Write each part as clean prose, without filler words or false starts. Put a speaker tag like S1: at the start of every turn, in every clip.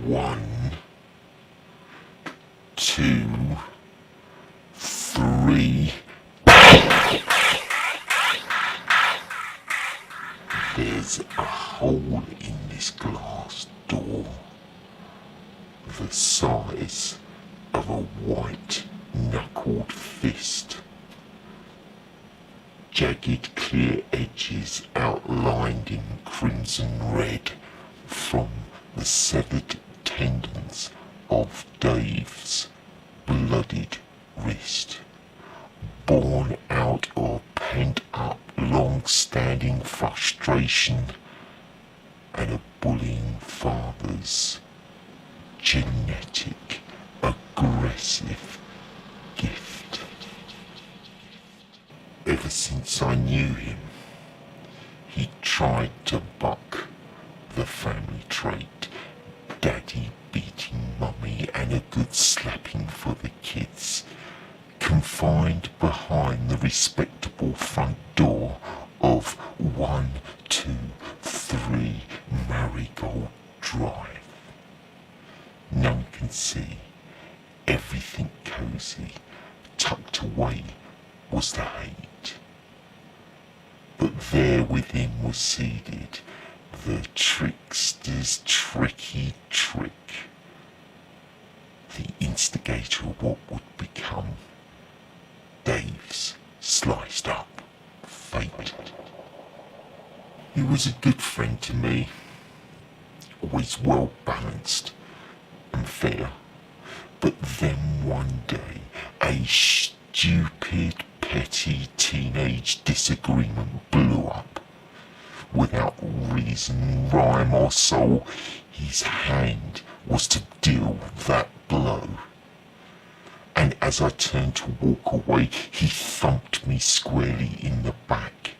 S1: 1, 2, 3. There's a hole in this glass door, the size of a white-knuckled fist. Jagged clear edges outlined in crimson red from the severed tendons of Dave's bloodied wrist, born out of pent-up long-standing frustration and a bullying father's genetic aggressive gift. Ever since I knew him, he tried to buck the family trait, daddy beating mummy and a good slapping for the kids, confined behind the respectable front door of 123 Marigold Drive. None can see, everything cosy, tucked away was the hate. But there within was seeded the trickster's tricky trick, the instigator of what would become Dave's sliced up fate. He was a good friend to me, always well balanced and fair, but then one day a stupid, petty teenage disagreement blew up. Without reason, rhyme or soul, his hand was to deal that blow. And as I turned to walk away, he thumped me squarely in the back.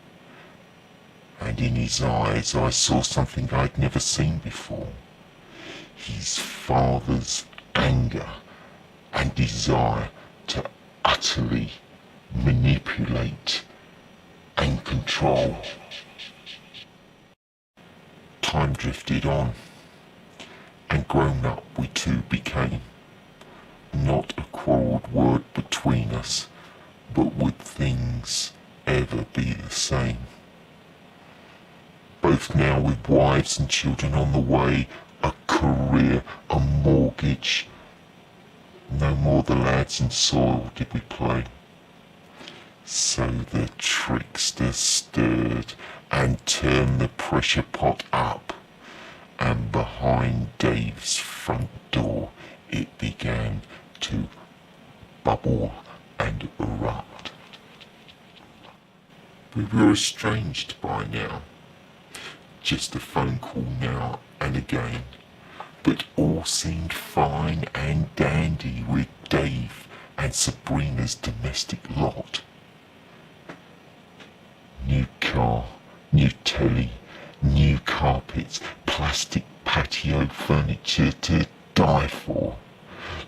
S1: And in his eyes I saw something I'd never seen before. His father's anger and desire to utterly manipulate and control. Time drifted on, and grown up we two became. Not a quarrelled word between us, but would things ever be the same? Both now with wives and children on the way, a career, a mortgage. No more the lads in soil did we play. So the trickster stirred and turned the pressure pot up, and behind Dave's front door it began to bubble and erupt. We were estranged by now, just a phone call now and again, but all seemed fine and dandy with Dave and Sabrina's domestic lot. New car, new telly, new carpets, plastic patio furniture to die for.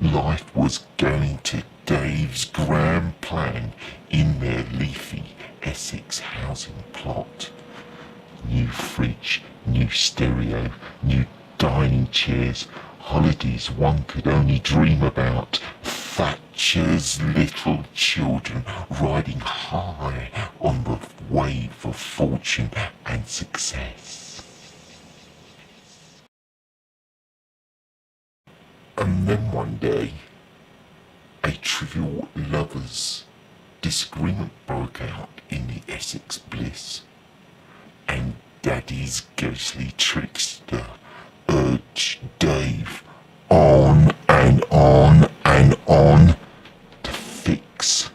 S1: Life was going to Dave's grand plan in their leafy Essex housing plot. New fridge, new stereo, new dining chairs, holidays one could only dream about, Thatcher's little children riding high on the wave of fortune and success. And then one day, a trivial lovers' disagreement broke out in the Essex bliss, and Daddy's ghostly trickster urged Dave on and on and on to fix.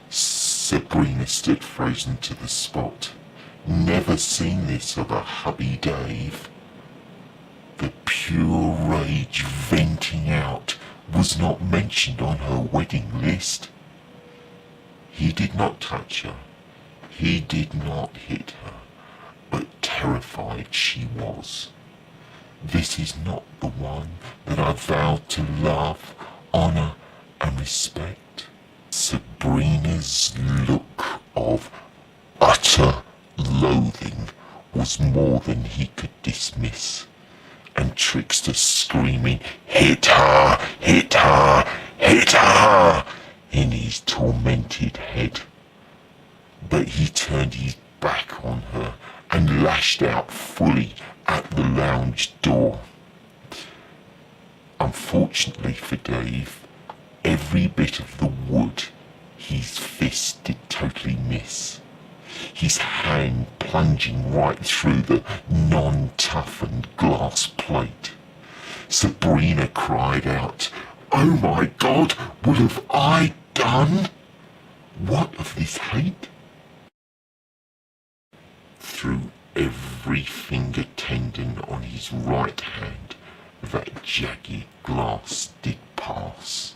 S1: Sabrina stood frozen to the spot. Never seen this of a hubby Dave. The pure rage venting out was not mentioned on her wedding list. He did not touch her. He did not hit her, but terrified she was. This is not the one that I vowed to love, honour and respect. Sabrina's look of utter loathing was more than he could dismiss, and trickster screaming, "Hit her! Hit her! Hit her!" in his tormented head. But he turned his back on her and lashed out fully at the lounge door. Unfortunately for Dave, every bit of the wood his fist did totally miss, his hand plunging right through the non-toughened glass plate. Sabrina cried out, "Oh my God, what have I done? What of this hate?" Through every finger tendon on his right hand, that jagged glass did pass,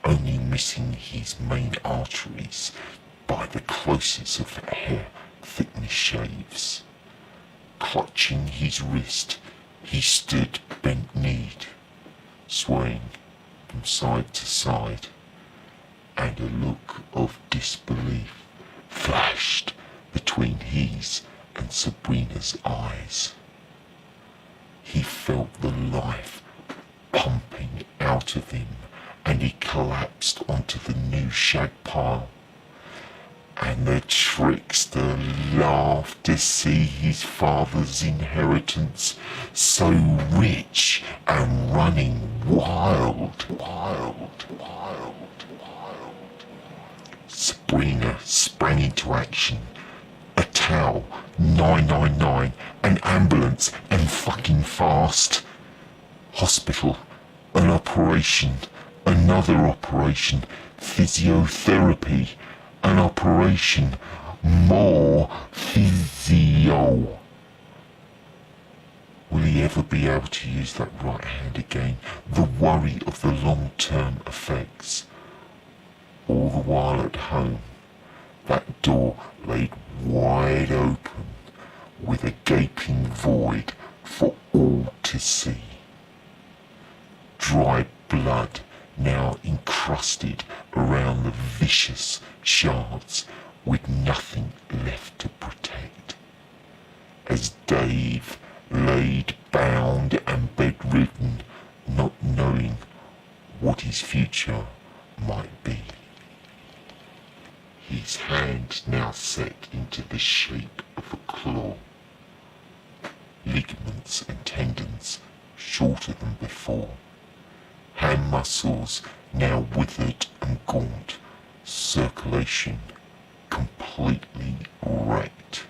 S1: only missing his main arteries by the closest of hair thickness shaves. Clutching his wrist, he stood bent-kneed, swaying from side to side, and a look of disbelief flashed between his and Sabrina's eyes. He felt the life pumping out of him, and he collapsed onto the new shag pile. And the trickster laughed to see his father's inheritance so rich and running wild. Sabrina sprang into action. A towel, 999, an ambulance, and fucking fast. Hospital, an operation, another operation, physiotherapy, an operation, more physio. Will he ever be able to use that right hand again? The worry of the long-term effects. All the while at home, that door laid wide open, with a gaping void for all to see. Dry blood now encrusted around the vicious shards, with nothing left to protect. As Dave laid bound and bedridden, not knowing what his future might be. His hand now set into the shape of a claw. Ligaments and tendons shorter than before. Hand muscles now withered and gaunt. Circulation completely wrecked.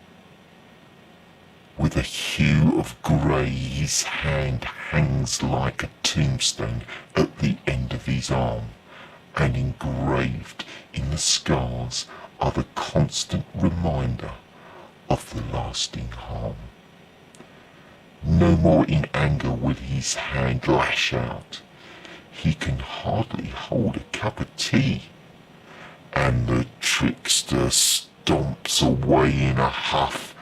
S1: With a hue of grey, his hand hangs like a tombstone at the end of his arm, and engraved in the scars are the constant reminder of the lasting harm. No more in anger will his hand lash out. He can hardly hold a cup of tea, and the trickster stomps away in a huff,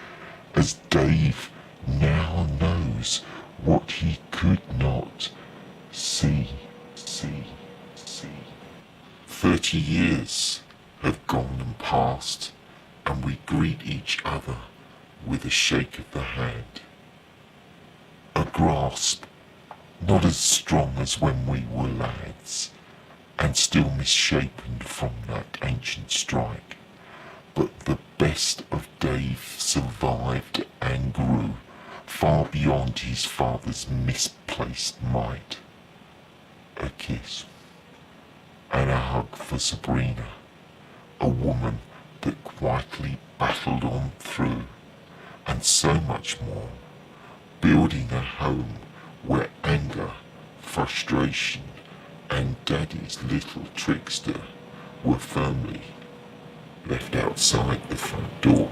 S1: as Dave now knows what he could not see. 30 years have gone and passed, and we greet each other with a shake of the hand. A grasp, not as strong as when we were lads, and still misshapen from that ancient strike, but the best of Dave survived and grew far beyond his father's misplaced might. A kiss, and a hug for Sabrina, a woman that quietly battled on through, and so much more, building a home where anger, frustration, and Daddy's little trickster were firmly left outside the front door.